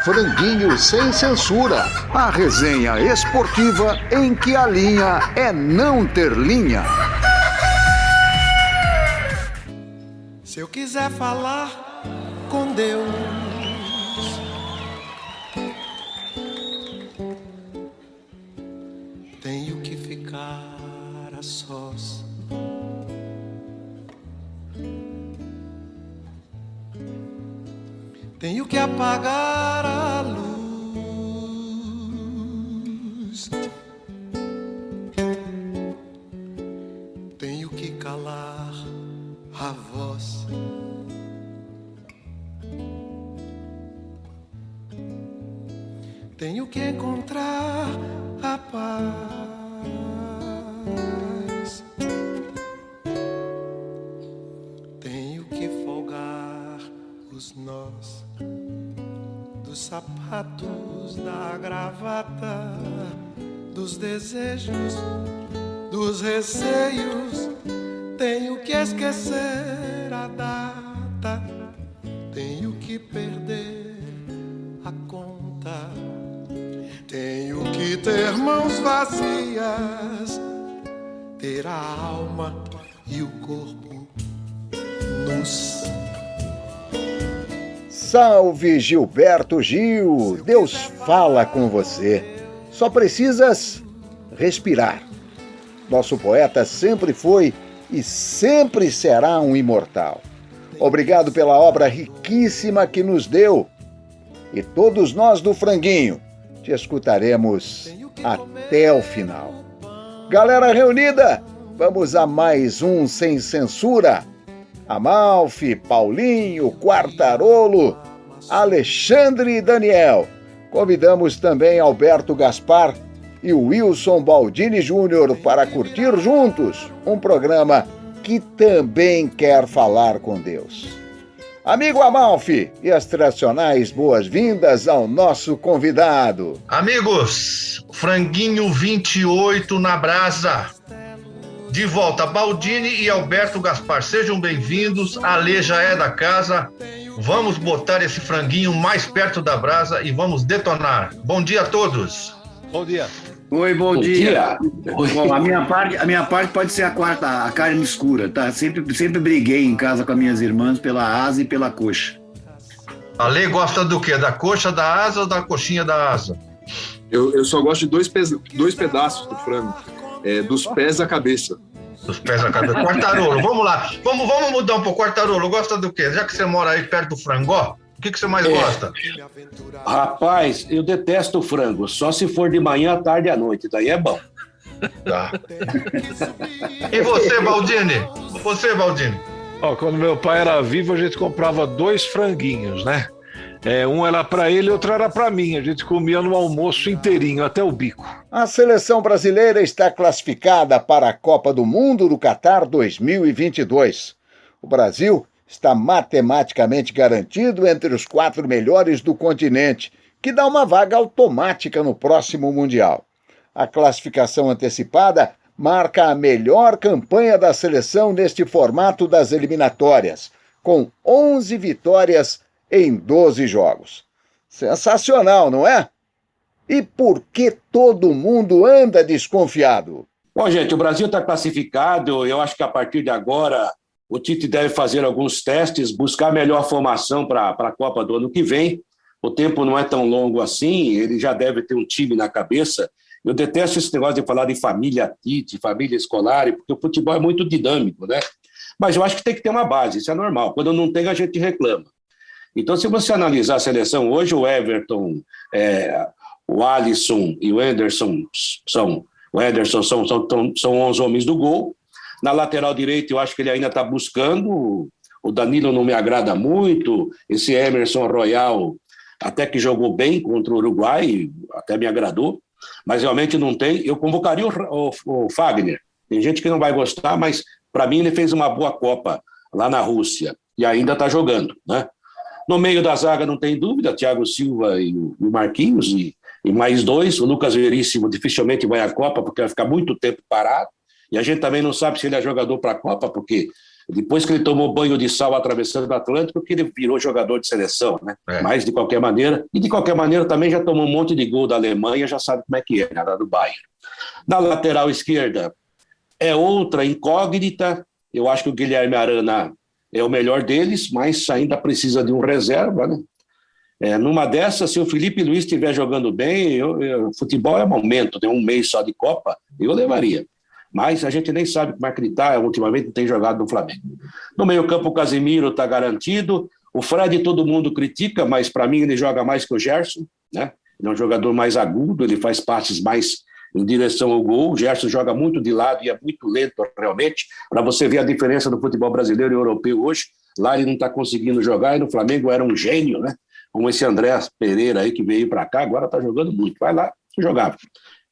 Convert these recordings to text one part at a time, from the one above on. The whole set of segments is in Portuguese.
Franguinho Sem Censura, a resenha esportiva em que a linha é não ter linha. Se eu quiser falar com Deus, tenho que ficar a sós. Tenho que apagar a luz. Tenho que calar a voz. Tenho que encontrar a paz. Tenho que folgar os nós dos sapatos, da gravata, dos desejos, dos receios. Tenho que esquecer a data, tenho que perder a conta, tenho que ter mãos vazias, ter a alma e o corpo nus. Salve Gilberto Gil, Deus fala com você. Só precisas respirar. Nosso poeta sempre foi e sempre será um imortal. Obrigado pela obra riquíssima que nos deu. E todos nós do Franguinho te escutaremos até o final. Galera reunida, vamos a mais um Sem Censura. Amalfi, Paulinho, Quartarolo, Alexandre e Daniel. Convidamos também Alberto Gaspar e Wilson Baldini Júnior para curtir juntos um programa que também quer falar com Deus. Amigo Amalfi e as tradicionais boas-vindas ao nosso convidado. Amigos, Franguinho 28 na brasa. De volta, Baldini e Alberto Gaspar, sejam bem-vindos. A Lê já é da casa. Vamos botar esse franguinho mais perto da brasa e vamos detonar. Bom dia a todos. Bom dia. Oi, bom dia. Bom, a minha parte pode ser a quarta, a carne escura, tá? Sempre briguei em casa com as minhas irmãs pela asa e pela coxa. A Lê gosta do quê? Da coxa, da asa ou da coxinha da asa? Eu só gosto de dois pedaços do frango. Dos pés à cabeça. Dos pés à cabeça. Quartarolo, vamos lá. Vamos mudar um pouco. Quartarolo, gosta do quê? Já que você mora aí perto do frangó, o que você mais gosta? Rapaz, eu detesto frango, só se for de manhã, à tarde e à noite, daí é bom. Tá. E você, Baldini? Quando meu pai era vivo, a gente comprava 2 franguinhos, né? Um era para ele e outro era para mim. A gente comia no almoço inteirinho, até o bico. A seleção brasileira está classificada para a Copa do Mundo do Catar 2022. O Brasil está matematicamente garantido entre os 4 melhores do continente, que dá uma vaga automática no próximo Mundial. A classificação antecipada marca a melhor campanha da seleção neste formato das eliminatórias, com 11 vitórias em 12 jogos. Sensacional, não é? E por que todo mundo anda desconfiado? Bom, gente, o Brasil está classificado. Eu acho que a partir de agora o Tite deve fazer alguns testes, buscar melhor formação para a Copa do ano que vem. O tempo não é tão longo assim, ele já deve ter um time na cabeça. Eu detesto esse negócio de falar de família Tite, família escolar, porque o futebol é muito dinâmico, né? Mas eu acho que tem que ter uma base, isso é normal. Quando não tem, a gente reclama. Então, se você analisar a seleção hoje, o Everton, o Alisson e o Ederson são 11 homens do gol. Na lateral direita, eu acho que ele ainda está buscando. O Danilo não me agrada muito. Esse Emerson Royal até que jogou bem contra o Uruguai, até me agradou. Mas realmente não tem. Eu convocaria o Fagner. Tem gente que não vai gostar, mas para mim ele fez uma boa Copa lá na Rússia. E ainda está jogando, né? No meio da zaga, não tem dúvida, Thiago Silva e o Marquinhos, e mais 2. O Lucas Veríssimo dificilmente vai à Copa, porque vai ficar muito tempo parado. E a gente também não sabe se ele é jogador para a Copa, porque Depois que ele tomou banho de sal atravessando o Atlântico, que ele virou jogador de seleção, né? Mas de qualquer maneira, também já tomou um monte de gol da Alemanha, já sabe como é que é, né? Da do Bayern. Na lateral esquerda é outra incógnita. Eu acho que o Guilherme Arana é o melhor deles, mas ainda precisa de um reserva, né? Numa dessas, se o Felipe Luiz estiver jogando bem, futebol é momento, tem um mês só de Copa, eu levaria. Mas a gente nem sabe como é que ele está, ultimamente não tem jogado no Flamengo. No meio-campo, o Casemiro está garantido. O Fred todo mundo critica, mas para mim ele joga mais que o Gerson, né? Ele é um jogador mais agudo, ele faz passes mais em direção ao gol. O Gerson joga muito de lado e é muito lento realmente, para você ver a diferença do futebol brasileiro e europeu hoje. Lá ele não está conseguindo jogar, e no Flamengo era um gênio, né? Como esse André Pereira aí que veio para cá, agora está jogando muito. Vai lá, jogava.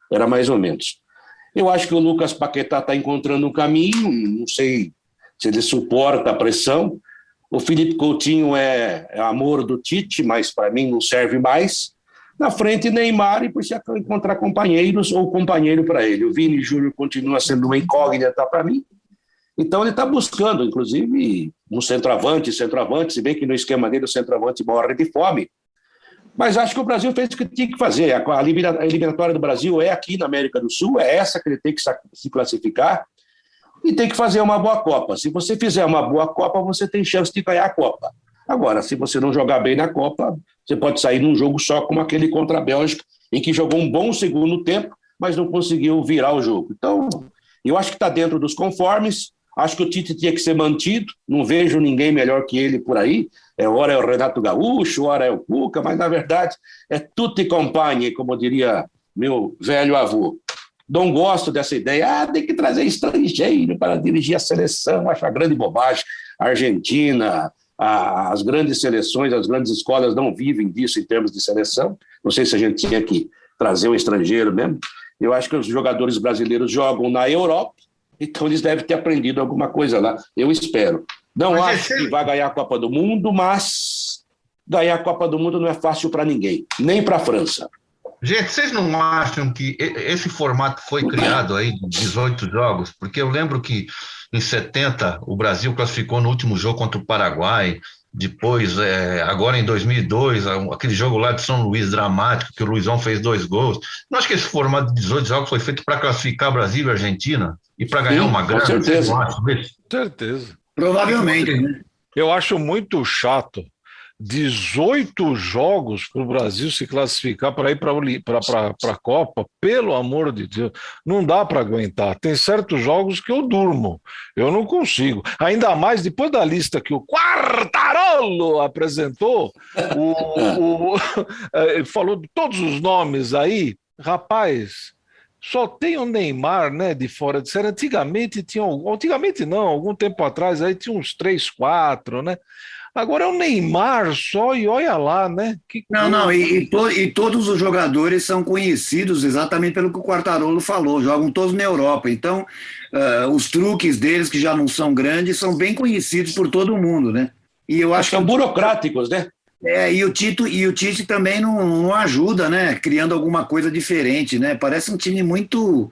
Era mais ou menos. Eu acho que o Lucas Paquetá está encontrando um caminho, não sei se ele suporta a pressão. O Felipe Coutinho é amor do Tite, mas para mim não serve mais. Na frente, Neymar, e precisa encontrar companheiros ou companheiro para ele. O Vini Júnior continua sendo uma incógnita para mim. Então ele está buscando, inclusive, um centroavante, se bem que no esquema dele o centroavante morre de fome. Mas acho que o Brasil fez o que tinha que fazer. A eliminatória do Brasil é aqui na América do Sul, é essa que ele tem que se classificar e tem que fazer uma boa Copa. Se você fizer uma boa Copa, você tem chance de ganhar a Copa. Agora, se você não jogar bem na Copa, você pode sair num jogo só como aquele contra a Bélgica, em que jogou um bom segundo tempo, mas não conseguiu virar o jogo. Então, eu acho que está dentro dos conformes. Acho que o Tite tinha que ser mantido, não vejo ninguém melhor que ele por aí. Ora é o Renato Gaúcho, ora é o Cuca, mas na verdade é tutti compagni, como diria meu velho avô. Não gosto dessa ideia, tem que trazer estrangeiro para dirigir a seleção, acho uma grande bobagem. A Argentina, as grandes seleções, as grandes escolas não vivem disso em termos de seleção. Não sei se a gente tinha que trazer um estrangeiro mesmo. Eu acho que os jogadores brasileiros jogam na Europa, então eles devem ter aprendido alguma coisa lá, eu espero. Não acho que vai ganhar a Copa do Mundo, mas ganhar a Copa do Mundo não é fácil para ninguém, nem para a França. Gente, vocês não acham que esse formato foi criado aí, de 18 jogos? Porque eu lembro que em 70 o Brasil classificou no último jogo contra o Paraguai, depois, agora em 2002, aquele jogo lá de São Luís dramático, que o Luizão fez 2 gols. Não acho que esse formato de 18 jogos foi feito para classificar Brasil e Argentina e para ganhar uma grana? Com certeza. Certeza. Provavelmente, né? Eu acho muito chato 18 jogos para o Brasil se classificar para ir para a Copa, pelo amor de Deus, não dá para aguentar. Tem certos jogos que eu durmo, eu não consigo. Ainda mais depois da lista que o Quartarolo apresentou, ele falou de todos os nomes aí, rapaz. Só tem o Neymar, né, de fora de série. Antigamente não, algum tempo atrás aí tinha uns 3, 4, né? Agora é o Neymar só e olha lá, né? E todos os jogadores são conhecidos exatamente pelo que o Quartarolo falou, jogam todos na Europa. Então, os truques deles, que já não são grandes, são bem conhecidos por todo mundo, né? E eu acho que são burocráticos, né? E o Tite também não ajuda, né? Criando alguma coisa diferente, né? Parece um time muito...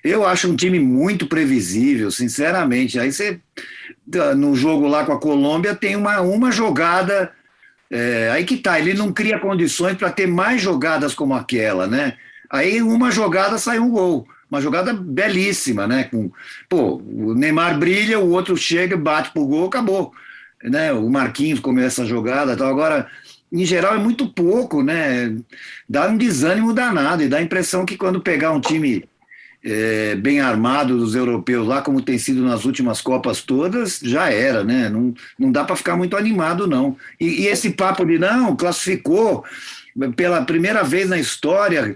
Eu acho um time muito previsível, sinceramente. Aí você, no jogo lá com a Colômbia, tem uma jogada... aí que tá, ele não cria condições para ter mais jogadas como aquela, né? Aí uma jogada sai um gol. Uma jogada belíssima, né? O Neymar brilha, o outro chega, bate pro gol, acabou. Né, o Marquinhos começa a jogada, então agora, em geral, é muito pouco, né? Dá um desânimo danado e dá a impressão que quando pegar um time bem armado dos europeus lá, como tem sido nas últimas Copas todas, já era, né? Não dá para ficar muito animado, não. E esse papo de não, classificou pela primeira vez na história,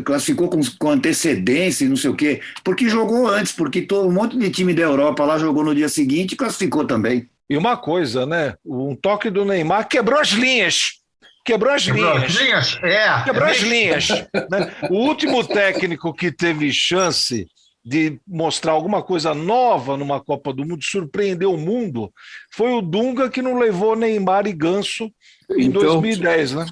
classificou com antecedência e não sei o quê, porque jogou antes, porque um monte de time da Europa lá jogou no dia seguinte e classificou também. E uma coisa, né? Um toque do Neymar quebrou as linhas. Quebrou as linhas. Né? O último técnico que teve chance de mostrar alguma coisa nova numa Copa do Mundo, surpreendeu o mundo, foi o Dunga, que não levou Neymar e Ganso em 2010, né?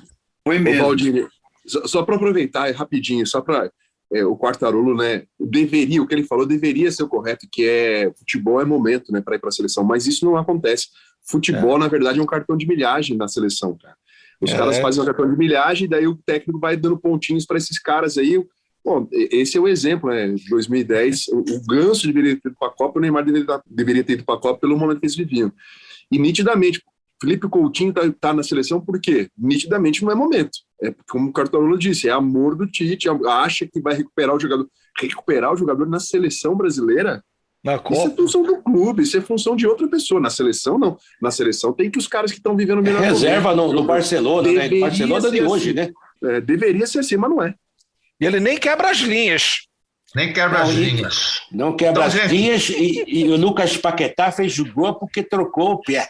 Foi mesmo. Ô, Valdir, só para aproveitar rapidinho, só para o Quartarolo, né, o que ele falou deveria ser o correto, que futebol é momento, né, para ir para a seleção, mas isso não acontece. Futebol, na verdade, é um cartão de milhagem na seleção, cara. Os caras fazem um cartão de milhagem e daí o técnico vai dando pontinhos para esses caras aí. Bom, esse é o exemplo, né? 2010, o Ganso deveria ter ido para a Copa, o Neymar deveria ter ido para a Copa pelo momento que eles viviam. E nitidamente, Felipe Coutinho tá na seleção por quê? Nitidamente não é momento. É como o Quartarolo disse, é amor do Tite, acha que vai recuperar o jogador. Recuperar o jogador na seleção brasileira? Na Copa. Isso é função do clube, isso é função de outra pessoa. Na seleção, não. Na seleção tem que os caras que estão vivendo o melhor reserva no Barcelona, né? No Barcelona de hoje, assim, né? Deveria ser assim, mas não é. E ele nem quebra as linhas. Nem quebra as linhas. Não quebra as linhas e o Lucas Paquetá fez o gol porque trocou o pé.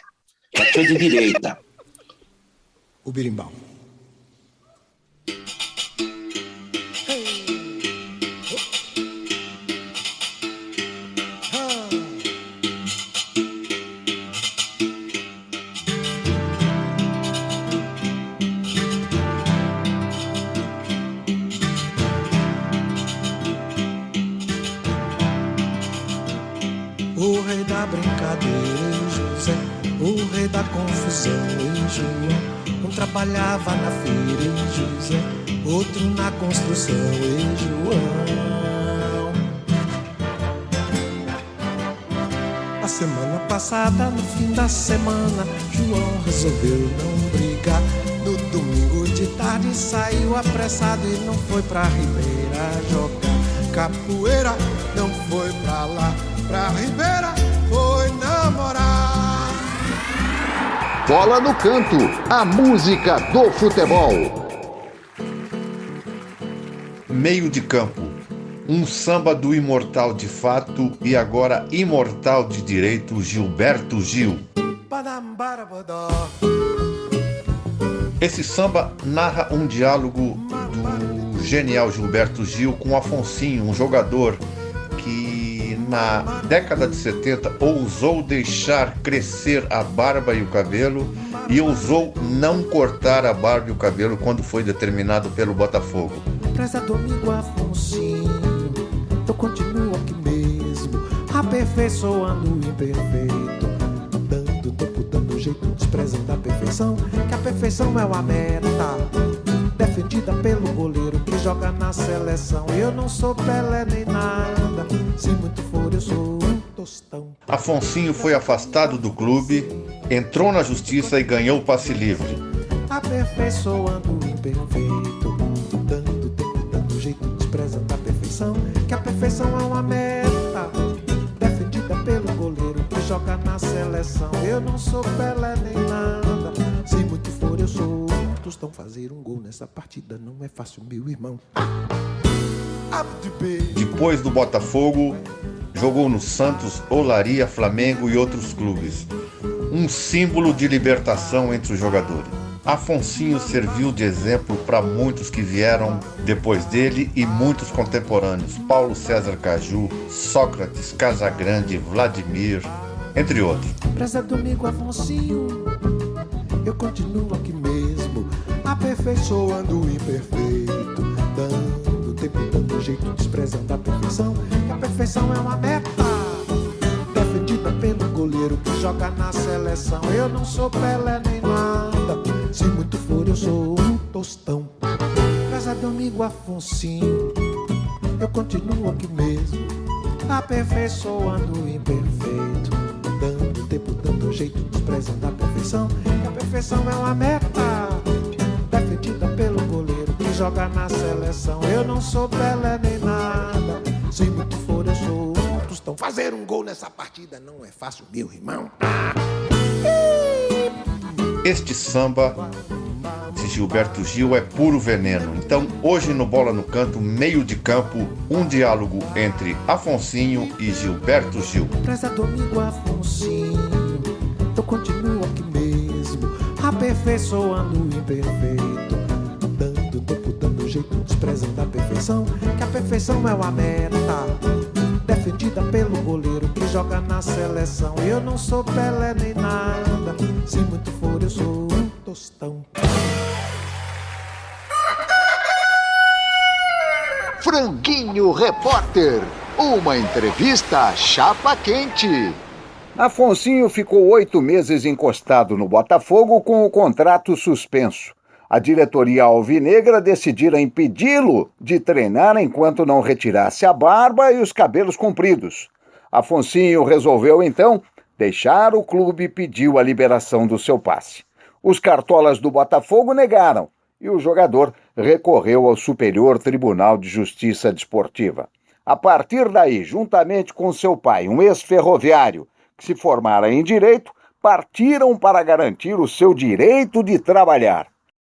Bateu de direita. O birimbau. O rei da brincadeira, José, o rei da confusão, e João. Um trabalhava na feira, e José, outro na construção, e João. A semana passada, no fim da semana, João resolveu não brigar. No domingo de tarde saiu apressado e não foi pra Ribeira jogar capoeira, não foi pra lá. Pra Ribeira foi namorar. Bola no Canto, a música do futebol. Meio de campo, um samba do imortal de fato e agora imortal de direito Gilberto Gil. Esse samba narra um diálogo do genial Gilberto Gil com Afonsinho, um jogador que na década de 70 ousou deixar crescer a barba e o cabelo e ousou não cortar a barba e o cabelo quando foi determinado pelo Botafogo. Prezado amigo Afonsinho, eu continuo aqui mesmo, aperfeiçoando o imperfeito, dando tempo, dando jeito, desprezando a perfeição, que a perfeição é uma meta defendida pelo goleiro que joga na seleção. Eu não sou Pelé nem nada, se muito for eu sou um tostão. Afonsinho foi afastado do clube, entrou na justiça e ganhou o passe livre. Aperfeiçoando o imperfeito, dando tempo, dando jeito, desprezando a perfeição, que a perfeição é uma meta defendida pelo goleiro que joga na seleção. Eu não sou Pelé nem nada, se muito for eu sou um tostão. Fazer um gol nessa partida não é fácil, meu irmão. Depois do Botafogo, jogou no Santos, Olaria, Flamengo e outros clubes. Um símbolo de libertação entre os jogadores. Afonsinho serviu de exemplo para muitos que vieram depois dele e muitos contemporâneos. Paulo César Caju, Sócrates, Casagrande, Vladimir, entre outros. Prezado amigo Afonsinho, eu continuo aqui mesmo, aperfeiçoando o imperfeito, dando tempo, dando jeito, desprezando a perfeição, que a perfeição é uma meta defendida pelo goleiro que joga na seleção. Eu não sou Pelé nem nada, se muito for eu sou um tostão. Prezado amigo Afonsinho, eu continuo aqui mesmo, aperfeiçoando o imperfeito, dando tempo, dando jeito, desprezando a perfeição, que a perfeição é uma meta defendida pelo goleiro que joga na seleção. Eu não sou Pelé nem nada, se muito for eu sou um tostão. Fazer um gol nessa partida não é fácil, meu irmão. Este samba de Gilberto Gil é puro veneno. Então, hoje no Bola no Canto, meio de campo, um diálogo entre Afonsinho e Gilberto Gil. Prezado amigo Afonsinho, eu continuo aqui mesmo, aperfeiçoando o imperfeito, dando tempo, dando jeito, desprezando a perfeição, que a perfeição é uma meta defendida pelo goleiro que joga na seleção. Eu não sou Pelé nem nada, se muito for eu sou um tostão. Franguinho Repórter, uma entrevista chapa quente. Afonsinho ficou 8 meses encostado no Botafogo com o contrato suspenso. A diretoria alvinegra decidira impedi-lo de treinar enquanto não retirasse a barba e os cabelos compridos. Afonsinho resolveu, então, deixar o clube e pediu a liberação do seu passe. Os cartolas do Botafogo negaram e o jogador recorreu ao Superior Tribunal de Justiça Desportiva. A partir daí, juntamente com seu pai, um ex-ferroviário que se formara em Direito, partiram para garantir o seu direito de trabalhar.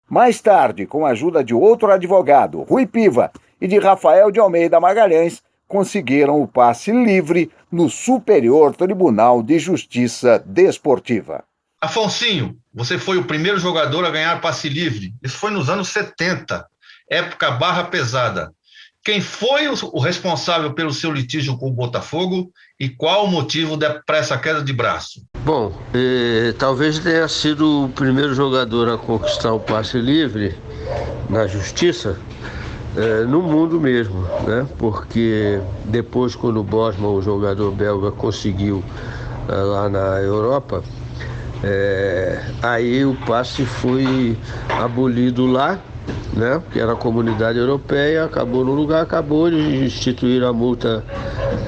Mais tarde, com a ajuda de outro advogado, Rui Piva, e de Rafael de Almeida Magalhães, conseguiram o passe livre no Superior Tribunal de Justiça Desportiva. Afonsinho, você foi o primeiro jogador a ganhar passe livre. Isso foi nos anos 70, época barra pesada. Quem foi o responsável pelo seu litígio com o Botafogo e qual o motivo para essa queda de braço? Bom, talvez tenha sido o primeiro jogador a conquistar o passe livre na justiça no mundo mesmo, né? Porque depois, quando o Bosman, o jogador belga, conseguiu lá na Europa, aí o passe foi abolido lá, né? Que era a Comunidade Europeia, acabou no lugar, acabou de instituir a multa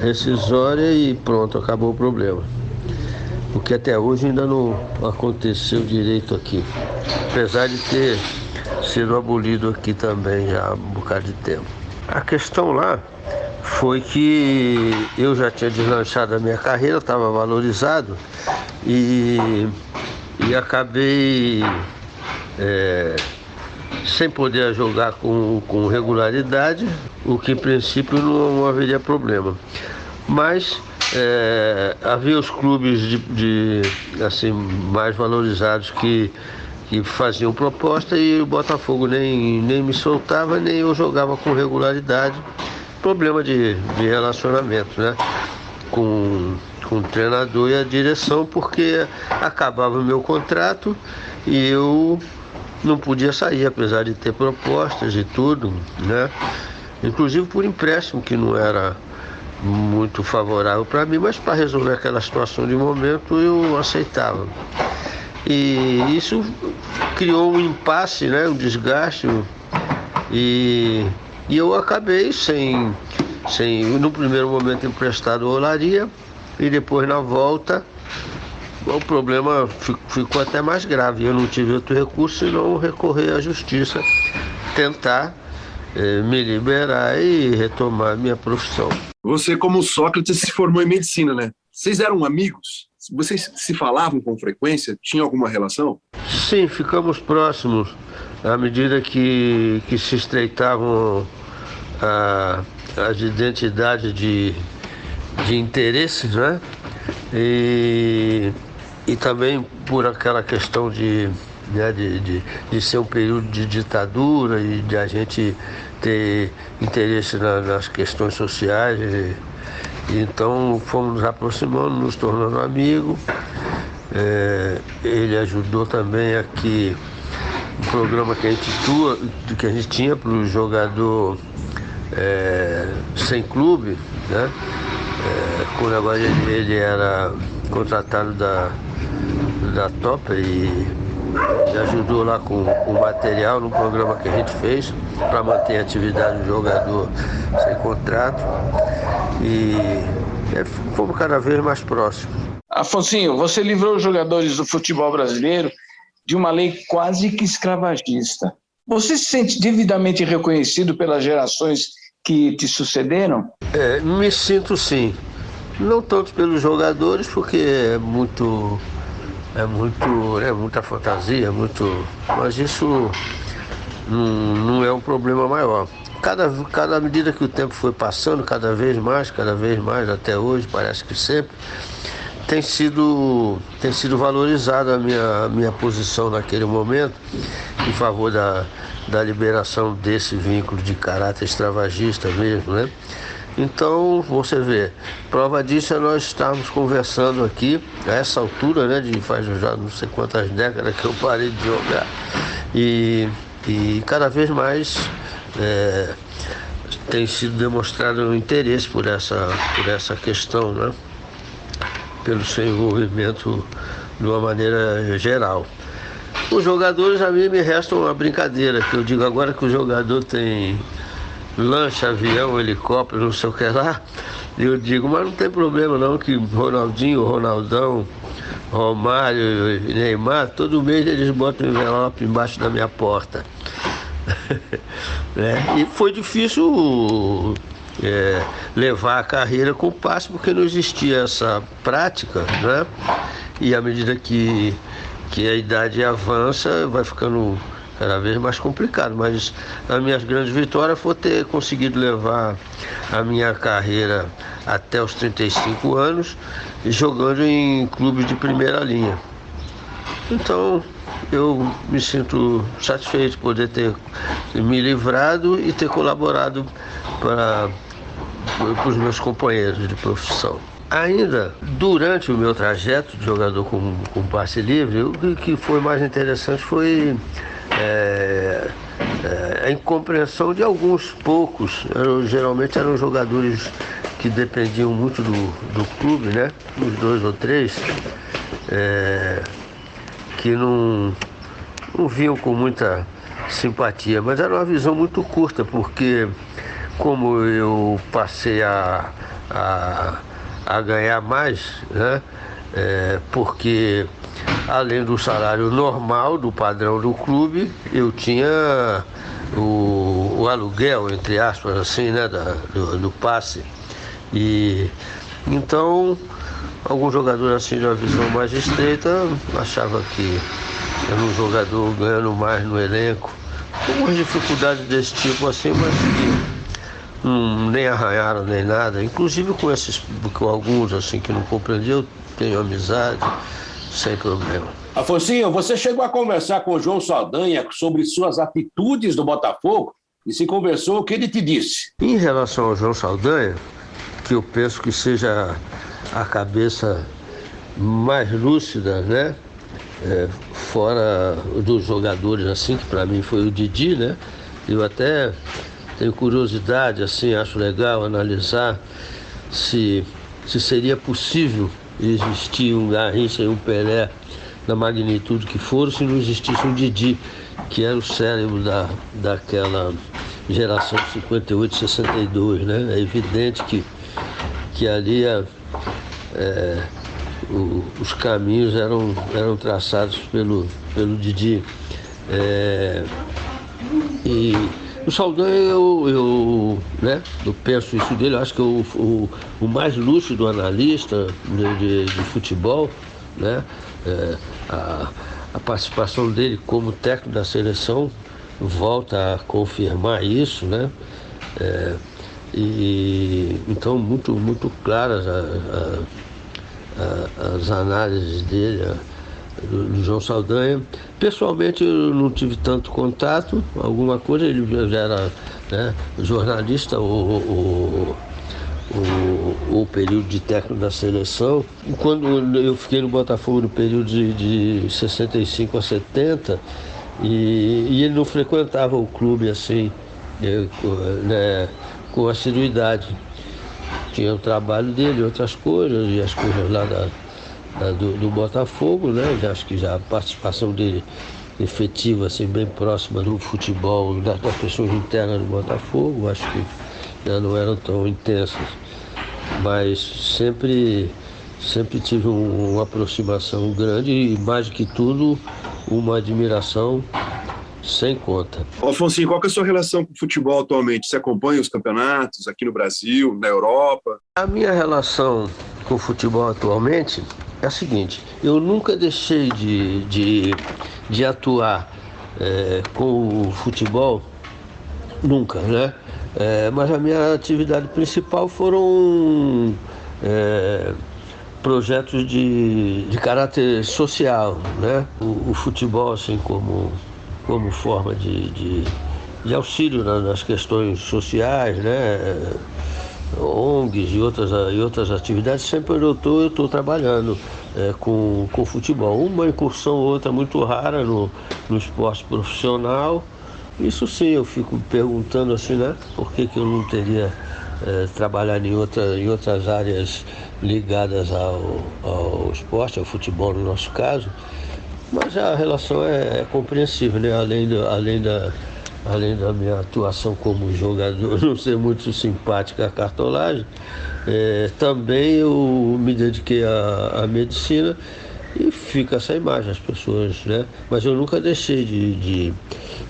rescisória e pronto, acabou o problema. Porque até hoje ainda não aconteceu direito aqui, apesar de ter sido abolido aqui também já há um bocado de tempo. A questão lá foi que eu já tinha deslanchado a minha carreira, estava valorizado e acabei sem poder jogar com regularidade, o que em princípio não haveria problema. Mas havia os clubes assim, mais valorizados que faziam proposta e o Botafogo nem me soltava, nem eu jogava com regularidade. Problema de relacionamento, né? Com o treinador e a direção, porque acabava o meu contrato e eu não podia sair, apesar de ter propostas e tudo, né? Inclusive por empréstimo, que não era muito favorável para mim, mas para resolver aquela situação de momento eu aceitava. E isso criou um impasse, né? Um desgaste, e eu acabei sem no primeiro momento emprestado ao Olaria, e depois na volta o problema ficou até mais grave. Eu não tive outro recurso senão recorrer à justiça, tentar me liberar e retomar minha profissão. Você, como Sócrates, se formou em medicina, né? Vocês eram amigos? Vocês se falavam com frequência? Tinha alguma relação? Sim, ficamos próximos à medida que se estreitavam as identidades de interesses, né? E também por aquela questão de ser um período de ditadura e de a gente ter interesse nas questões sociais. Então fomos nos aproximando, nos tornando amigos. Ele ajudou também aqui um programa que a gente tinha para o jogador sem clube, né? Quando agora ele era contratado da Topper e ajudou lá com o material no programa que a gente fez para manter a atividade do jogador sem contrato, e fomos cada vez mais próximos. Afonsinho, você livrou os jogadores do futebol brasileiro de uma lei quase que escravagista. Você se sente devidamente reconhecido pelas gerações que te sucederam? Me sinto sim. Não tanto pelos jogadores, porque é muita fantasia, mas isso não é um problema maior. Cada medida que o tempo foi passando, cada vez mais, até hoje, parece que sempre, tem sido valorizada a minha posição naquele momento em favor da liberação desse vínculo de caráter extravagista mesmo, né? Então, você vê, prova disso é nós estarmos conversando aqui, a essa altura, né, faz já não sei quantas décadas que eu parei de jogar, e cada vez mais tem sido demonstrado um interesse por essa questão, né? Pelo seu envolvimento de uma maneira geral. Os jogadores, a mim me resta uma brincadeira, que eu digo agora que o jogador tem lancha, avião, helicóptero, não sei o que lá, eu digo, mas não tem problema não, que Ronaldinho, Ronaldão, Romário, Neymar, todo mês eles botam um envelope embaixo da minha porta. E foi difícil levar a carreira com passe, porque não existia essa prática, né? E à medida que a idade avança, vai ficando cada vez mais complicado. Mas as minhas grandes vitórias foi ter conseguido levar a minha carreira até os 35 anos, jogando em clubes de primeira linha. Então, eu me sinto satisfeito de poder ter me livrado e ter colaborado para os meus companheiros de profissão. Ainda durante o meu trajeto de jogador com passe livre, o que foi mais interessante foi a incompreensão de alguns poucos. Geralmente eram jogadores que dependiam muito do clube, né? Uns 2 ou 3, que não viam com muita simpatia, mas era uma visão muito curta, porque como eu passei a ganhar mais, né? Porque além do salário normal, do padrão do clube, eu tinha o aluguel, entre aspas, assim, né? do passe. E então algum jogador assim de uma visão mais estreita achava que era um jogador ganhando mais no elenco. Algumas dificuldades desse tipo assim, mas que nem arranharam nem nada. Inclusive com alguns assim que não compreendiam, eu tenho amizade, sem problema. Afonsinho, você chegou a conversar com o João Saldanha sobre suas atitudes no Botafogo e se conversou, o que ele te disse? Em relação ao João Saldanha, que eu penso que seja a cabeça mais lúcida, né? Fora dos jogadores assim, que para mim foi o Didi, né? Eu até tenho curiosidade, assim, acho legal analisar se seria possível existir um Garrincha e um Pelé na magnitude que foram, se não existisse um Didi, que era o cérebro daquela geração de 58, 62, né? É evidente que ali os caminhos eram traçados pelo Didi. E o Saldanha, eu penso isso dele, eu acho que o mais lúcido analista de futebol, né? A participação dele como técnico da seleção volta a confirmar isso, né? E então muito claras as análises dele, do João Saldanha. Pessoalmente eu não tive tanto contato, alguma coisa, ele já era, né, jornalista ou período de técnico da seleção. Quando eu fiquei no Botafogo no período de 65 a 70, e ele não frequentava o clube assim, né, com assiduidade. Tinha o trabalho dele, outras coisas, e as coisas lá do Botafogo, né? Acho que já a participação dele efetiva, assim, bem próxima do futebol, das pessoas internas do Botafogo, acho que já não eram tão intensas. Mas sempre tive uma aproximação grande e, mais do que tudo, uma admiração sem conta. Afonsinho, qual que é a sua relação com o futebol atualmente? Você acompanha os campeonatos aqui no Brasil, na Europa? A minha relação com o futebol atualmente é a seguinte: eu nunca deixei de atuar com o futebol, nunca, né? Mas a minha atividade principal foram projetos de caráter social, né? O futebol, assim, como forma de auxílio nas questões sociais, né? ONGs e outras atividades, sempre eu estou trabalhando com futebol. Uma incursão ou outra muito rara no esporte profissional, Isso sim, eu fico perguntando assim, né? Por que eu não teria trabalhado em outras áreas ligadas ao esporte, ao futebol no nosso caso. Mas a relação é compreensível, né? Além da minha atuação como jogador não ser muito simpática à cartolagem, também eu me dediquei à medicina e fica essa imagem, as pessoas, né? Mas eu nunca deixei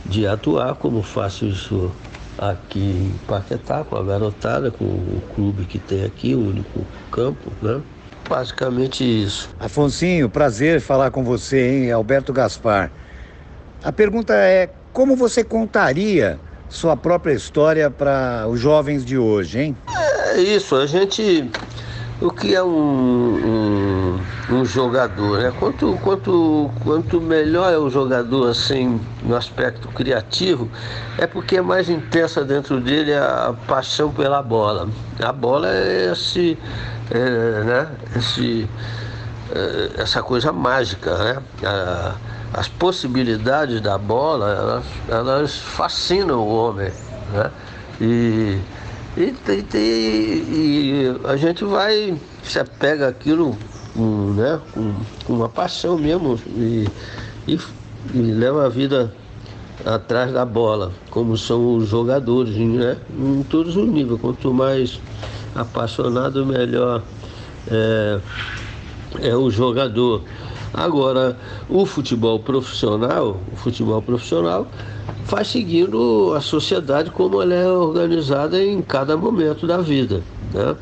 de atuar, como faço isso aqui em Paquetá, com a garotada, com o clube que tem aqui, o único campo, né? Basicamente isso. Afonsinho, prazer falar com você, hein? Alberto Gaspar. A pergunta é, como você contaria sua própria história para os jovens de hoje, hein? É isso, o que é um jogador, né? Quanto melhor é o jogador, assim, no aspecto criativo, é porque é mais intensa dentro dele a paixão pela bola. A bola é essa coisa mágica, né? As possibilidades da bola, elas fascinam o homem, né? E a gente se apega àquilo com uma paixão mesmo e leva a vida atrás da bola, como são os jogadores, né? Em todos os níveis. Quanto mais apaixonado, melhor é o jogador. Agora, o futebol profissional faz seguindo a sociedade como ela é organizada em cada momento da vida, né?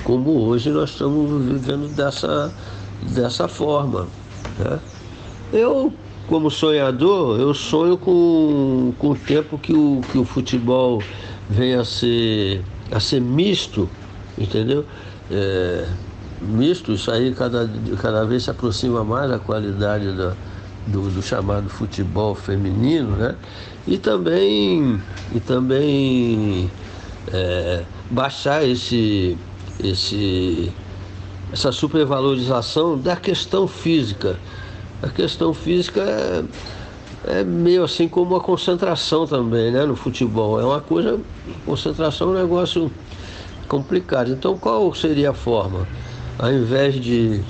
Como hoje nós estamos vivendo dessa forma, né? Eu, como sonhador, eu sonho com o tempo que o futebol venha a ser misto, entendeu? Misto, isso aí cada vez se aproxima mais da qualidade do chamado futebol feminino, né? E também baixar essa supervalorização da questão física. A questão física é meio assim como a concentração também, né? No futebol é uma coisa, concentração é um negócio complicado. Então qual seria a forma? Ao invés de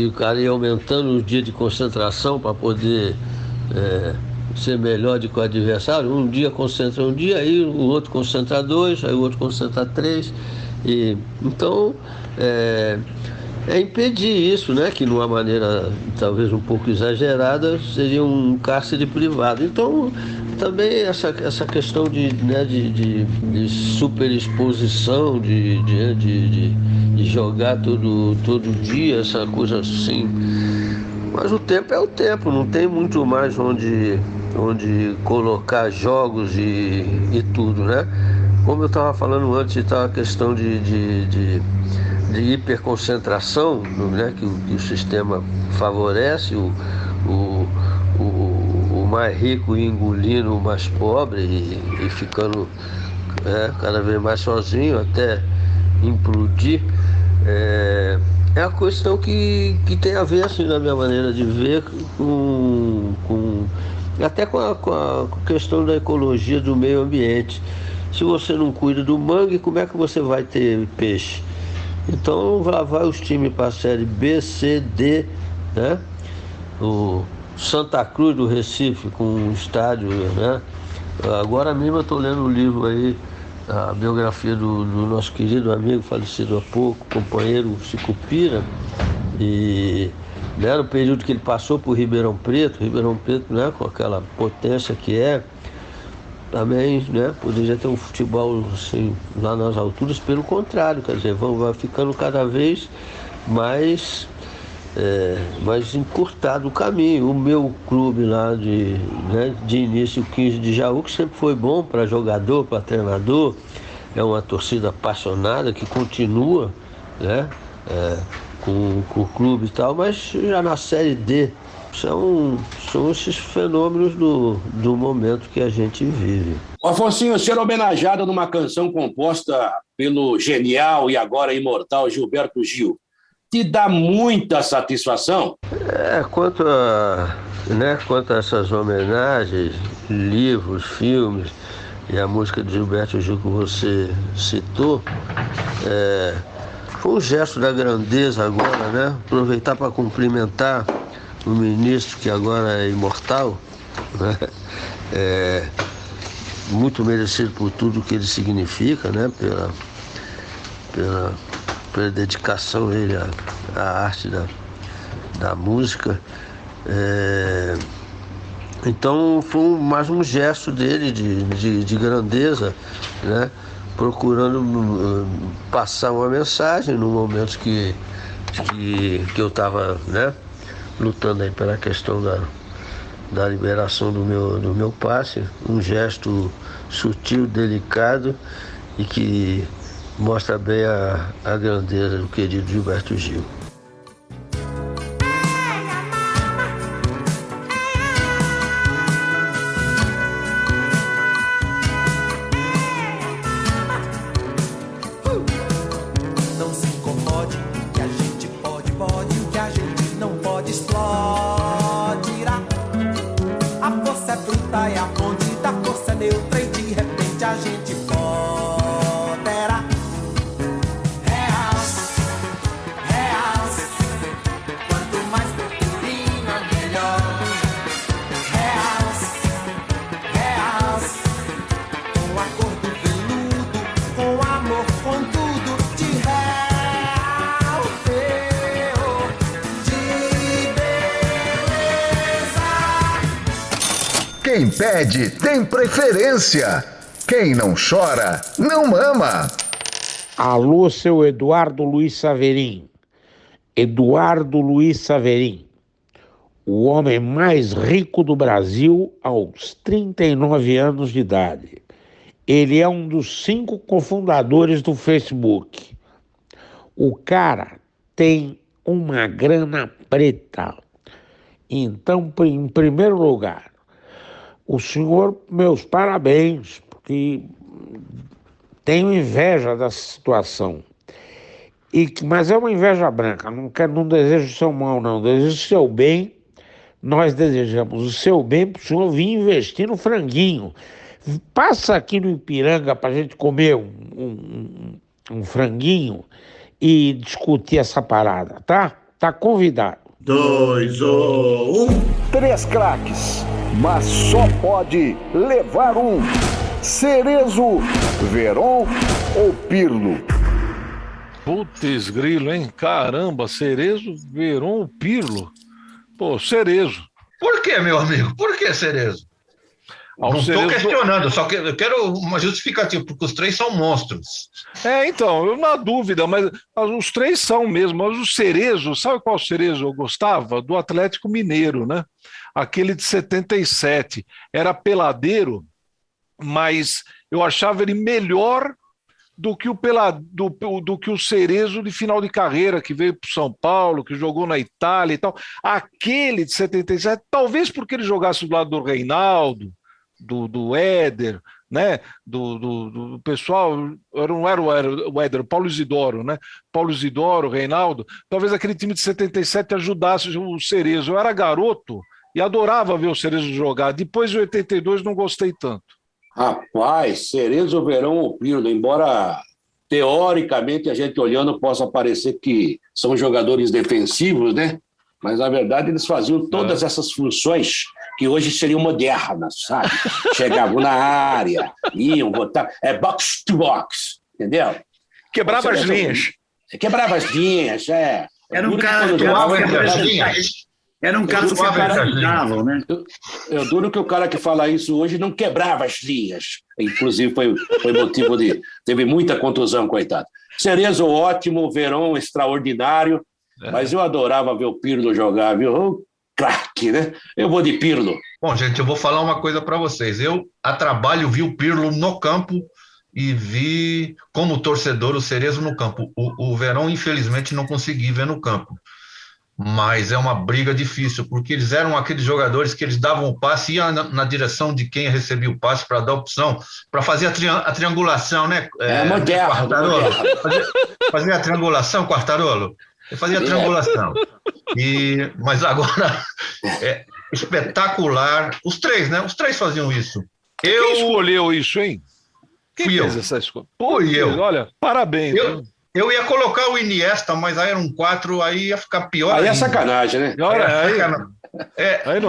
o cara ir aumentando o dia de concentração para poder ser melhor do que o adversário, um dia concentra um dia, aí o outro concentra 2, aí o outro concentra 3. Então é impedir isso, né? Que de uma maneira talvez um pouco exagerada seria um cárcere privado. Então também essa questão de superexposição, de jogar todo dia, essa coisa assim. Mas o tempo é o tempo, não tem muito mais onde colocar jogos e tudo, né? Como eu estava falando antes, está a questão de hiperconcentração, né? Que o sistema favorece o mais rico engolindo o mais pobre e ficando cada vez mais sozinho até implodir. É a questão que tem a ver, assim, na minha maneira de ver, até com a questão da ecologia do meio ambiente. Se você não cuida do mangue, como é que você vai ter peixe? Então lá vai os times para a série B, C, D, né? O Santa Cruz do Recife com um estádio, né? Agora mesmo eu estou lendo o livro aí, a biografia do nosso querido amigo falecido há pouco, companheiro Sicupira, e né, no período que ele passou por Ribeirão Preto, né, com aquela potência que também, né, poderia ter um futebol assim, lá nas alturas. Pelo contrário, quer dizer, vai ficando cada vez mais encurtado o caminho. O meu clube lá de início, o 15 de Jaú, que sempre foi bom para jogador, para treinador, é uma torcida apaixonada que continua, né, com o clube e tal, mas já na Série D são esses fenômenos do momento que a gente vive. Afonsinho, ser homenageado numa canção composta pelo genial e agora imortal Gilberto Gil, te dá muita satisfação? Quanto né, quanto a essas homenagens, livros, filmes e a música de Gilberto Gil que você citou, foi um gesto da grandeza agora, né? Aproveitar para cumprimentar o ministro que agora é imortal, né? Muito merecido por tudo que ele significa, né? Pela dedicação dele à arte da música. Então foi mais um gesto dele de grandeza, né? Procurando passar uma mensagem no momento que eu estava, né, lutando aí pela questão da liberação do meu passe, um gesto sutil, delicado e que mostra bem a grandeza do querido Gilberto Gil. Quem pede tem preferência. Quem não chora, não mama. Alô, seu Eduardo Luiz Saverin. Eduardo Luiz Saverin, o homem mais rico do Brasil aos 39 anos de idade. Ele é um dos 5 cofundadores do Facebook. O cara tem uma grana preta. Então, em primeiro lugar, o senhor, meus parabéns, porque tenho inveja dessa situação. Mas é uma inveja branca, não desejo o seu mal, não. Desejo o seu bem. Nós desejamos o seu bem para o senhor vir investir no franguinho. Passa aqui no Ipiranga para a gente comer um franguinho e discutir essa parada, tá? Tá convidado. 2 ou 1. 3 craques, mas só pode levar um. Cerezo, Veron ou Pirlo? Putz, grilo, hein? Caramba, Cerezo, Veron ou Pirlo? Pô, Cerezo. Por que, meu amigo? Por que Cerezo? Não estou questionando, só que eu quero uma justificativa, porque os 3 são monstros. Então, eu na dúvida, mas os 3 são mesmo. Mas o Cerezo, sabe qual Cerezo eu gostava? Do Atlético Mineiro, né? Aquele de 77. Era peladeiro, mas eu achava ele melhor do que o Cerezo de final de carreira, que veio para o São Paulo, que jogou na Itália e tal. Aquele de 77, talvez porque ele jogasse do lado do Reinaldo, do Éder, né? Do pessoal, não era o Éder, o Paulo Isidoro, né? Paulo Isidoro, Reinaldo. Talvez aquele time de 77 ajudasse o Cerezo. Eu era garoto e adorava ver o Cerezo jogar. Depois de 82 não gostei tanto. Rapaz, Cerezo, Verão ou Pirlo, embora teoricamente a gente olhando possa parecer que são jogadores defensivos, né? Mas na verdade eles faziam todas essas funções que hoje seriam modernas, sabe? Chegavam na área, iam botar, box to box, entendeu? Quebrava as linhas. Quebrava as linhas, Era um cara que quebrava as linhas. Era um caso que acreditavam, né? Eu duro que o cara que fala isso hoje não quebrava as linhas. Inclusive foi motivo de... Teve muita contusão, coitado. Cerezo ótimo, Verón extraordinário, mas eu adorava ver o Pirlo jogar, viu? Oh, craque, né? Eu vou de Pirlo. Bom, gente, eu vou falar uma coisa para vocês. Eu, a trabalho, vi o Pirlo no campo e vi, como torcedor, o Cerezo no campo. O Verón, infelizmente, não consegui ver no campo. Mas é uma briga difícil, porque eles eram aqueles jogadores que eles davam o passe e iam na direção de quem recebia o passe para dar opção, para fazer a triangulação, né? Moderno. Fazer a triangulação, Quartarolo. Eu fazia a triangulação. Mas agora, espetacular. Os três, né? Os três faziam isso. Quem escolheu isso, hein? Quem fez essa escolha? Fui eu. Olha, parabéns. Eu ia colocar o Iniesta, mas aí eram 4, aí ia ficar pior. Aí é sacanagem, né?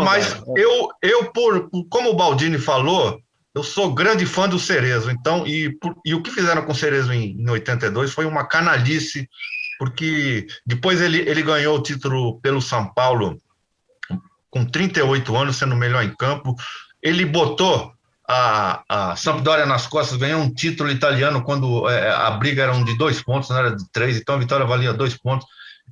Mas como o Baldini falou, eu sou grande fã do Cerezo, então, e o que fizeram com o Cerezo em 82 foi uma canalice, porque depois ele ganhou o título pelo São Paulo com 38 anos, sendo o melhor em campo. Ele botou a Sampdoria nas costas, ganhou um título italiano quando a briga era de 2 pontos, não era de 3, então a vitória valia 2 pontos.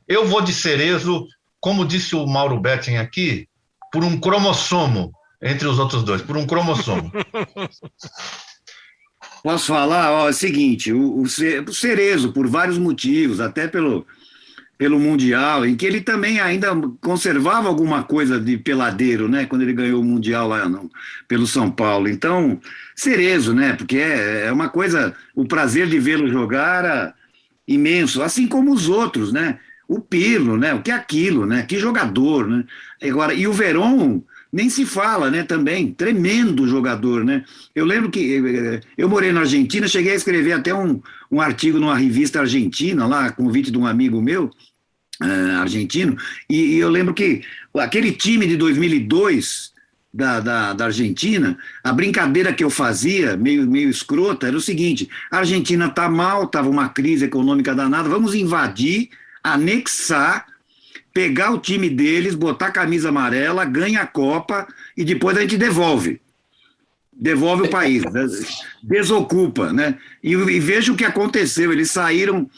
Eu vou de Cerezo, como disse o Mauro Betting aqui, por um cromossomo, entre os outros dois, por um cromossomo. Posso falar? É o seguinte, o Cerezo, por vários motivos, até pelo Mundial, em que ele também ainda conservava alguma coisa de peladeiro, né? Quando ele ganhou o Mundial lá pelo São Paulo. Então, Cerezo, né? Porque é uma coisa, o prazer de vê-lo jogar era imenso, assim como os outros, né? O Pirlo, né? O que é aquilo, né? Que jogador, né? Agora, e o Verón, nem se fala, né? Também, tremendo jogador, né? Eu lembro que eu morei na Argentina, cheguei a escrever até um artigo numa revista argentina, lá, a convite de um amigo meu, argentino, e eu lembro que aquele time de 2002 da Argentina, a brincadeira que eu fazia, meio escrota, era o seguinte: a Argentina tá mal, tava uma crise econômica danada, vamos invadir, anexar, pegar o time deles, botar a camisa amarela, ganha a Copa e depois a gente devolve o país, desocupa, né? E veja o que aconteceu, eles saíram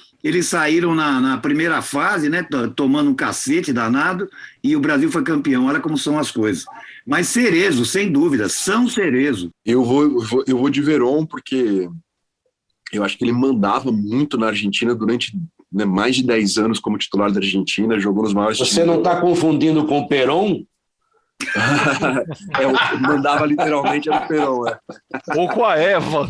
na primeira fase, né, tomando um cacete danado, e o Brasil foi campeão. Olha como são as coisas. Mas Cerezo, sem dúvida, São Cerezo. Eu vou de Verón, porque eu acho que ele mandava muito na Argentina durante mais de 10 anos como titular da Argentina, jogou nos maiores times. Você não está confundindo com o Perón? Mandava literalmente era o Perón, ou com a Eva.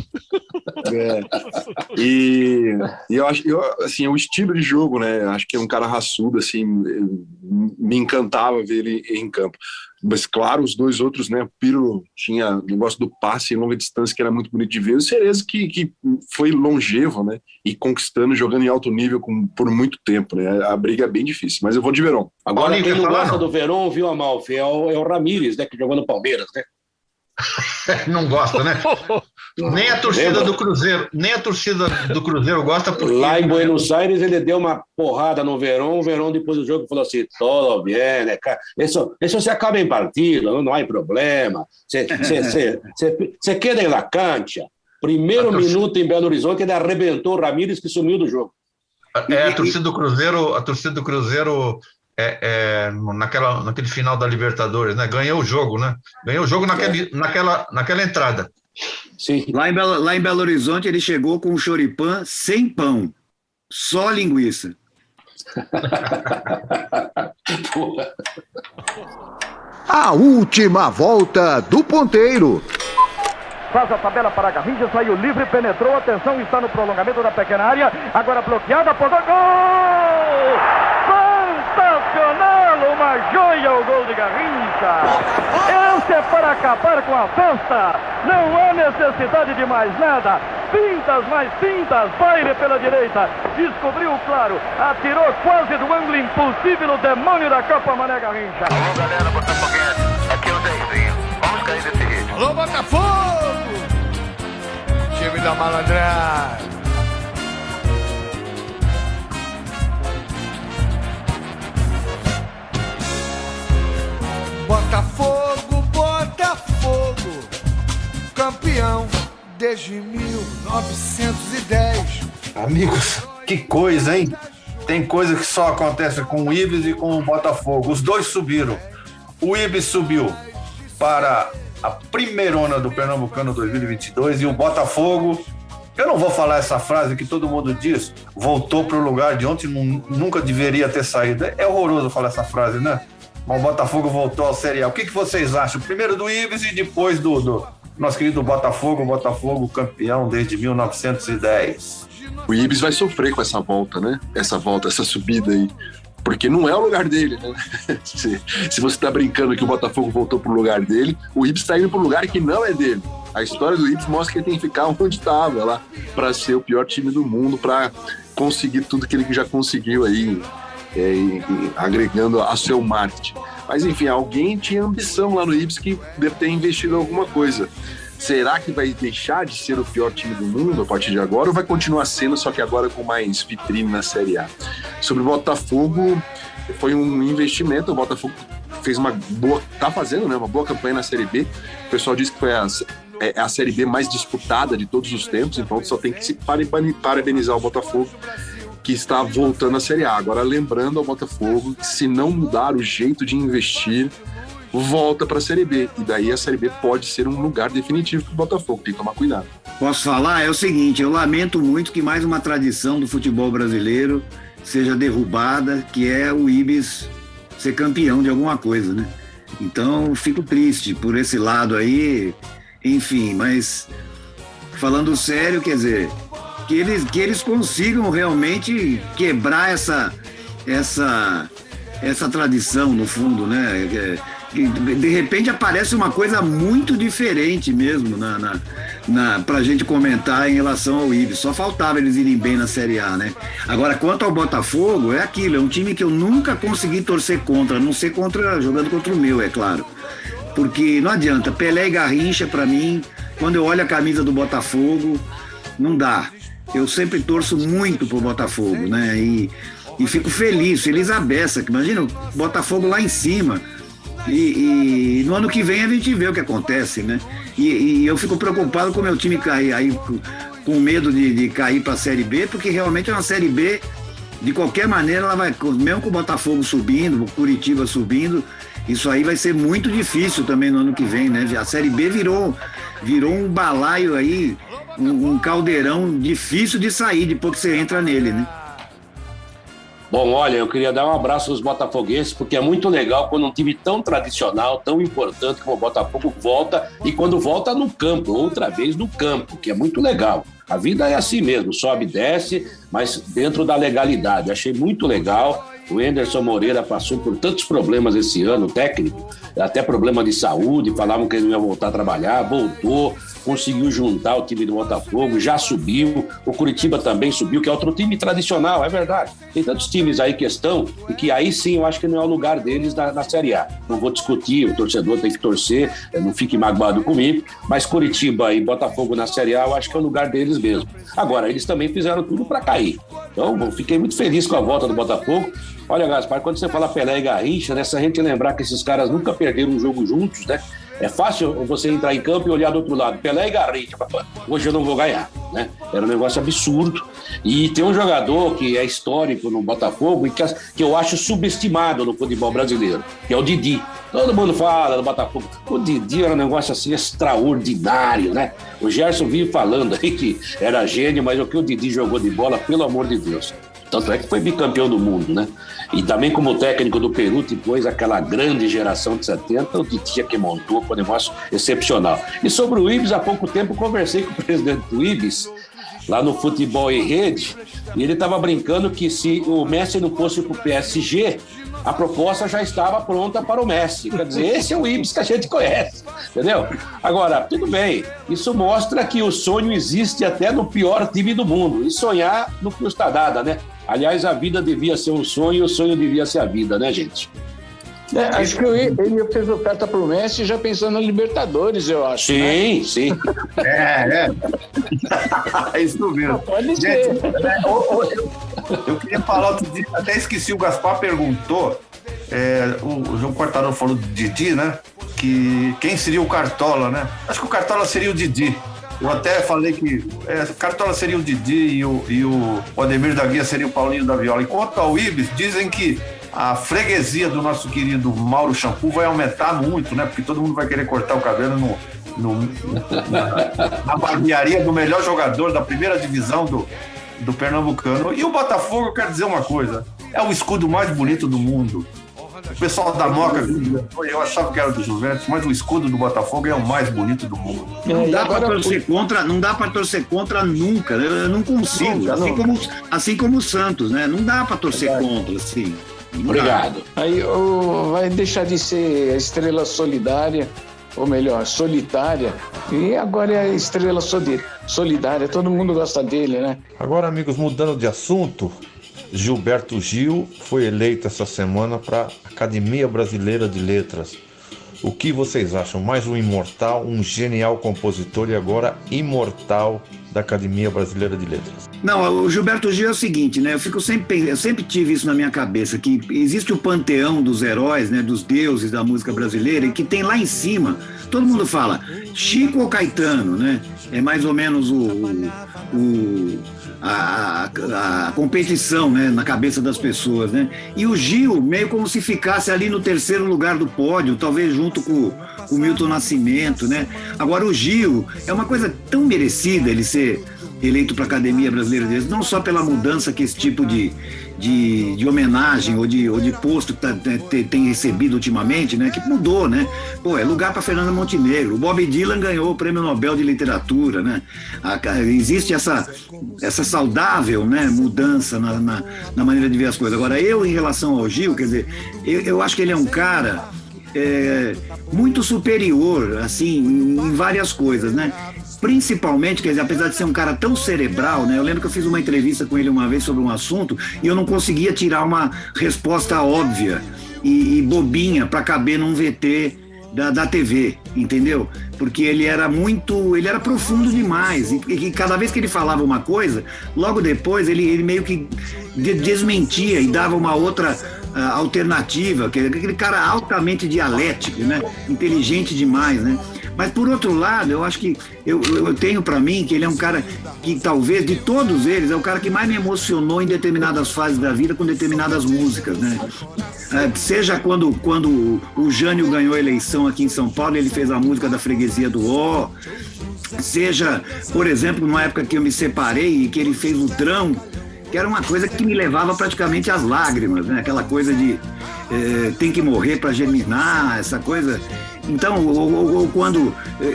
E eu acho, assim, o estilo de jogo, né? Acho que é um cara raçudo, assim, me encantava ver ele em campo. Mas claro, os dois outros, né? O Pirlo tinha o negócio do passe em longa distância que era muito bonito de ver. O Cerezo que foi longevo, né? E conquistando, jogando em alto nível por muito tempo, né? A briga é bem difícil, mas eu vou de Verón. Agora, quem não gosta do Verón, viu, Amalfi? É o Ramírez, né? Que jogou no Palmeiras, né? Não gosta, né? Nem a torcida do Cruzeiro gosta, porque... Lá em Buenos Aires ele deu uma porrada no Verón, o Verón depois do jogo falou assim: todo bien, isso se acaba em partido, não há problema, você queda na cancha. Primeiro minuto em Belo Horizonte ele arrebentou o Ramírez, que sumiu do jogo. A torcida do Cruzeiro naquele final da Libertadores, né? Ganhou o jogo, né? Ganhou o jogo naquela entrada. Sim. Lá em Belo Horizonte ele chegou com um choripã sem pão, só linguiça. A última volta do ponteiro. Faz a tabela para Garrincha, saiu livre, penetrou, atenção, está no prolongamento da pequena área, agora bloqueada, apontou, gol! Sensacional, uma joia o gol de Garrincha. Esse é para acabar com a festa, não há necessidade de mais nada. Pintas, mais pintas, baile pela direita, descobriu, claro, atirou quase do ângulo impossível o demônio da Copa Mané Garrincha. Alô, galera, Botafoguense, aqui é o Zezinho, vamos cair desse ritmo. Alô, Botafogo! Time da malandragem. Botafogo, Botafogo, campeão desde 1910. Amigos, que coisa, hein? Tem coisa que só acontece com o Ibis e com o Botafogo. Os dois subiram. O Ibis subiu para a primeirona do Pernambucano 2022 e o Botafogo, eu não vou falar essa frase que todo mundo diz, voltou para o lugar de onde nunca deveria ter saído. É horroroso falar essa frase, né? Mas o Botafogo voltou ao Série A. O que vocês acham? Primeiro do Ibis e depois do nosso querido Botafogo campeão desde 1910. O Ibis vai sofrer com essa volta, né? Essa subida aí. Porque não é o lugar dele, né? Se você está brincando que o Botafogo voltou para o lugar dele, o Ibis está indo para um lugar que não é dele. A história do Ibis mostra que ele tem que ficar onde estava, lá, para ser o pior time do mundo, para conseguir tudo que ele já conseguiu aí, agregando a seu marketing. Mas enfim, alguém tinha ambição lá no Ibis que deve ter investido em alguma coisa. Será que vai deixar de ser o pior time do mundo a partir de agora ou vai continuar sendo, só que agora com mais vitrine na Série A? Sobre o Botafogo, foi um investimento. O Botafogo fez tá fazendo, né, uma boa campanha na Série B. O pessoal disse que foi a Série B mais disputada de todos os tempos, então só tem que se parabenizar o Botafogo, que está voltando à Série A. Agora, lembrando ao Botafogo que se não mudar o jeito de investir, volta para a Série B. E daí a Série B pode ser um lugar definitivo para o Botafogo. Tem que tomar cuidado. Posso falar? É o seguinte, eu lamento muito que mais uma tradição do futebol brasileiro seja derrubada, que é o Ibis ser campeão de alguma coisa, né? Então, fico triste por esse lado aí, enfim, mas falando sério, quer dizer, que eles consigam realmente quebrar essa tradição, no fundo, né? De repente aparece uma coisa muito diferente mesmo pra gente comentar em relação ao Ibis. Só faltava eles irem bem na Série A, né? Agora, quanto ao Botafogo, é aquilo, é um time que eu nunca consegui torcer contra, a não ser jogando contra o meu, é claro. Porque não adianta, Pelé e Garrincha, pra mim, quando eu olho a camisa do Botafogo, não dá. Eu sempre torço muito pro Botafogo, né? E fico feliz a beça, que imagina o Botafogo lá em cima. E no ano que vem a gente vê o que acontece, né? E eu fico preocupado com o meu time cair, aí com medo de cair para a Série B, porque realmente é uma Série B, de qualquer maneira, ela vai, mesmo com o Botafogo subindo, o Curitiba subindo, isso aí vai ser muito difícil também no ano que vem, né? A Série B virou um balaio aí, um caldeirão difícil de sair depois que você entra nele, né? Bom, olha, eu queria dar um abraço aos botafoguenses, porque é muito legal quando um time tão tradicional, tão importante como o Botafogo volta, e quando volta no campo, outra vez no campo, que é muito legal. A vida é assim mesmo, sobe e desce, mas dentro da legalidade. Eu achei muito legal. O Anderson Moreira passou por tantos problemas esse ano, técnico, até problema de saúde, falavam que ele não ia voltar a trabalhar, voltou, conseguiu juntar o time do Botafogo, já subiu, o Curitiba também subiu, que é outro time tradicional, é verdade. Tem tantos times aí que estão, e que aí sim eu acho que não é o lugar deles na Série A. Não vou discutir, o torcedor tem que torcer, não fique magoado comigo, mas Curitiba e Botafogo na Série A eu acho que é o lugar deles mesmo. Agora, eles também fizeram tudo para cair. Então, eu fiquei muito feliz com a volta do Botafogo. Olha, Gaspar, quando você fala Pelé e Garrincha, né, se a gente lembrar que esses caras nunca perderam um jogo juntos, né? É fácil você entrar em campo e olhar do outro lado. Pelé e Garrincha, hoje eu não vou ganhar, né? Era um negócio absurdo. E tem um jogador que é histórico no Botafogo e que eu acho subestimado no futebol brasileiro, que é o Didi. Todo mundo fala do Botafogo. O Didi era um negócio assim extraordinário, né? O Gerson vive falando aí que era gênio, mas o que o Didi jogou de bola, pelo amor de Deus. Tanto é que foi bicampeão do mundo, né? E também como técnico do Peru, depois aquela grande geração de 70, o Titia que montou, foi um negócio excepcional. E sobre o Ibis, há pouco tempo conversei com o presidente do Ibis, lá no Futebol em Rede, e ele estava brincando que se o Messi não fosse para o PSG, a proposta já estava pronta para o Messi. Quer dizer, esse é o Ibis que a gente conhece, entendeu? Agora, tudo bem, isso mostra que o sonho existe até no pior time do mundo, e sonhar não custa nada, né? Aliás, a vida devia ser um sonho e o sonho devia ser a vida, né, gente? Acho que ele fez oferta pro Messi já pensando na Libertadores, eu acho. Sim, né? Sim. É isso mesmo. Pode ser. Eu queria falar outro dia, até esqueci, o Gaspar perguntou, o João Quartarolo falou do Didi, né? Que quem seria o Cartola, né? Acho que o Cartola seria o Didi. Eu até falei que Cartola seria o Didi e o Ademir da Guia seria o Paulinho da Viola. Enquanto ao Ibis, dizem que a freguesia do nosso querido Mauro Shampoo vai aumentar muito, né? Porque todo mundo vai querer cortar o cabelo na barbearia do melhor jogador da primeira divisão do Pernambucano. E o Botafogo, eu quero dizer uma coisa, é o escudo mais bonito do mundo. O pessoal da Moca, eu achava que era do Juventus, mas o escudo do Botafogo é o mais bonito do mundo. Não dá para torcer contra nunca, eu não consigo, assim como o Santos, né? Não dá para torcer contra, assim. Obrigado. Aí vai deixar de ser a estrela solidária, ou melhor, solitária, e agora é a estrela solidária, todo mundo gosta dele, né? Agora, amigos, mudando de assunto, Gilberto Gil foi eleito essa semana para a Academia Brasileira de Letras. O que vocês acham? Mais um imortal, um genial compositor e agora imortal da Academia Brasileira de Letras. Não, o Gilberto Gil é o seguinte, né? Eu sempre tive isso na minha cabeça, que existe o panteão dos heróis, né? Dos deuses da música brasileira, e que tem lá em cima, todo mundo fala, Chico ou Caetano, né? É mais ou menos a competição, né, na cabeça das pessoas, né? E o Gil meio como se ficasse ali no terceiro lugar do pódio, talvez junto com o Milton Nascimento, né? Agora o Gil é uma coisa tão merecida ele ser eleito para a Academia Brasileira de Letras, não só pela mudança que esse tipo de homenagem ou de posto tem recebido ultimamente, né? Que mudou, né? Pô, é lugar para Fernanda Montenegro. O Bob Dylan ganhou o Prêmio Nobel de Literatura, né? Existe essa saudável, né, mudança na maneira de ver as coisas. Agora, em relação ao Gil, quer dizer, eu acho que ele é um cara muito superior, assim, em várias coisas, né? Principalmente, quer dizer, apesar de ser um cara tão cerebral, né? Eu lembro que eu fiz uma entrevista com ele uma vez sobre um assunto e eu não conseguia tirar uma resposta óbvia e bobinha para caber num VT da TV, entendeu? Porque ele era profundo demais e cada vez que ele falava uma coisa, logo depois ele meio que desmentia e dava uma outra alternativa, que aquele cara altamente dialético, né? Inteligente demais, né? Mas, por outro lado, eu acho que eu tenho para mim que ele é um cara que, talvez, de todos eles, é o cara que mais me emocionou em determinadas fases da vida com determinadas músicas, né? Seja quando o Jânio ganhou a eleição aqui em São Paulo, ele fez a música da Freguesia do Ó. Seja, por exemplo, numa época que eu me separei e que ele fez o Drão, que era uma coisa que me levava praticamente às lágrimas, né? Aquela coisa de tem que morrer para germinar, essa coisa. Então, ou quando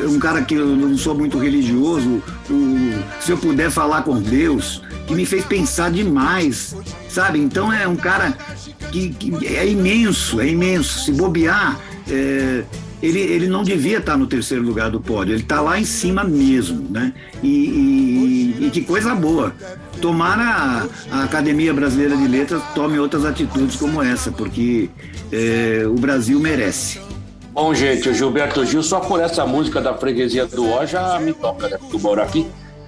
um cara que eu não sou muito religioso, se eu puder falar com Deus, que me fez pensar demais, sabe? Então é um cara que é imenso. Se bobear, ele não devia estar no terceiro lugar do pódio, ele está lá em cima mesmo, né? E que coisa boa. Tomara a Academia Brasileira de Letras tome outras atitudes como essa, porque o Brasil merece. Bom, gente, o Gilberto Gil, só por essa música da Freguesia do Ó já me toca, né? Do moro aqui.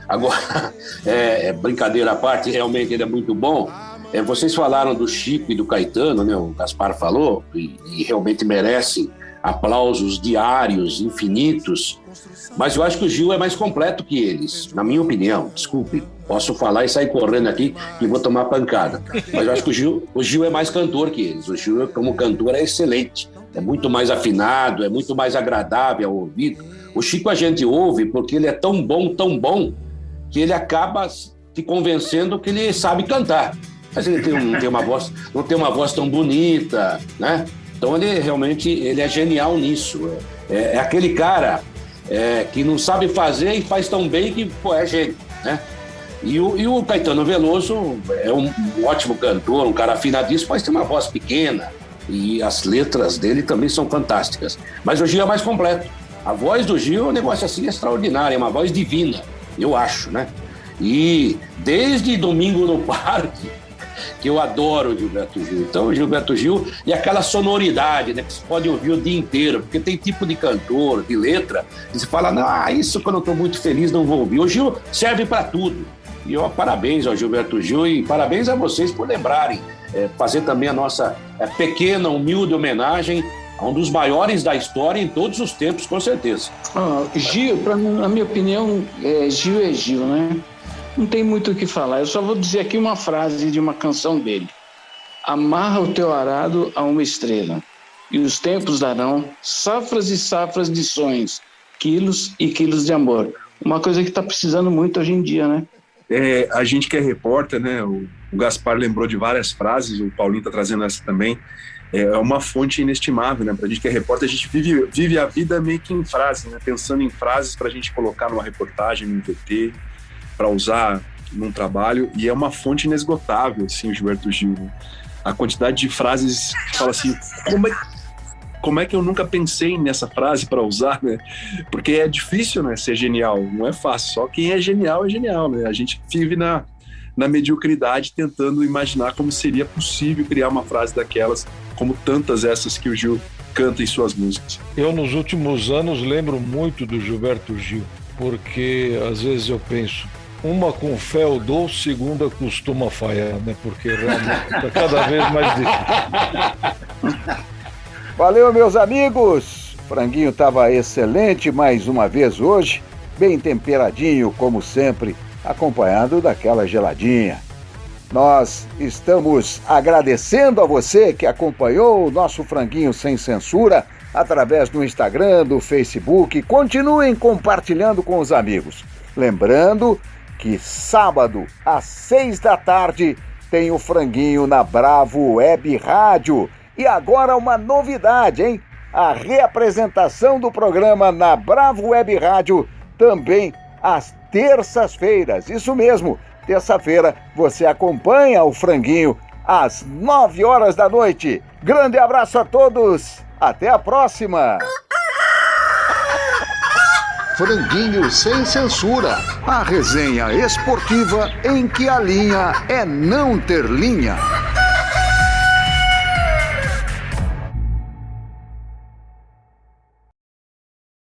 Agora, brincadeira à parte, realmente ele é muito bom. Vocês falaram do Chico e do Caetano, né? O Gaspar falou, e realmente merecem aplausos diários, infinitos. Mas eu acho que o Gil é mais completo que eles, na minha opinião. Desculpe, posso falar e sair correndo aqui e vou tomar pancada. Mas eu acho que o Gil é mais cantor que eles. O Gil, como cantor, é excelente. É muito mais afinado, é muito mais agradável ao ouvido. O Chico a gente ouve porque ele é tão bom, que ele acaba te convencendo que ele sabe cantar. Mas ele não tem uma voz tão bonita, né? Então ele realmente é genial nisso. É aquele cara que não sabe fazer e faz tão bem que é gênio, né? E o Caetano Veloso é um ótimo cantor, um cara afinadíssimo, mas tem uma voz pequena. E as letras dele também são fantásticas. Mas o Gil é mais completo. A voz do Gil é um negócio assim extraordinário, é uma voz divina, eu acho, né? E desde Domingo no Parque, que eu adoro o Gilberto Gil. Então, o Gilberto Gil e aquela sonoridade, né, que você pode ouvir o dia inteiro, porque tem tipo de cantor, de letra, que você fala, não, isso quando eu estou muito feliz não vou ouvir. O Gil serve para tudo. E parabéns ao Gilberto Gil e parabéns a vocês por lembrarem, fazer também a nossa pequena, humilde homenagem a um dos maiores da história em todos os tempos, com certeza. Gil, na minha opinião, Gil é Gil, né? Não tem muito o que falar. Eu só vou dizer aqui uma frase de uma canção dele. Amarra o teu arado a uma estrela, e os tempos darão safras e safras de sonhos, quilos e quilos de amor. Uma coisa que está precisando muito hoje em dia, né? A gente que é repórter, né? O Gaspar lembrou de várias frases, o Paulinho está trazendo essa também. É uma fonte inestimável, né? Para a gente que é repórter, a gente vive a vida meio que em frases, né? Pensando em frases para a gente colocar numa reportagem, num VT, para usar num trabalho, e é uma fonte inesgotável, assim, o Gilberto Gil. A quantidade de frases que fala assim, como é que eu nunca pensei nessa frase para usar, né? Porque é difícil, né, ser genial, não é fácil. Só quem é genial, né? A gente vive na mediocridade tentando imaginar como seria possível criar uma frase daquelas, como tantas essas que o Gil canta em suas músicas. Eu, nos últimos anos, lembro muito do Gilberto Gil, porque às vezes eu penso, uma com fé eu dou, segunda costuma falhar, né? Porque realmente está cada vez mais difícil. Valeu, meus amigos! O franguinho estava excelente mais uma vez hoje, bem temperadinho, como sempre, acompanhado daquela geladinha. Nós estamos agradecendo a você que acompanhou o nosso Franguinho Sem Censura através do Instagram, do Facebook. Continuem compartilhando com os amigos. Lembrando que sábado, às 6h tem o Franguinho na Bravo Web Rádio. E agora uma novidade, hein? A reapresentação do programa na Bravo Web Rádio também às terças-feiras. Isso mesmo, terça-feira você acompanha o Franguinho às 9h. Grande abraço a todos, até a próxima! Franguinho Sem Censura, a resenha esportiva em que a linha é não ter linha.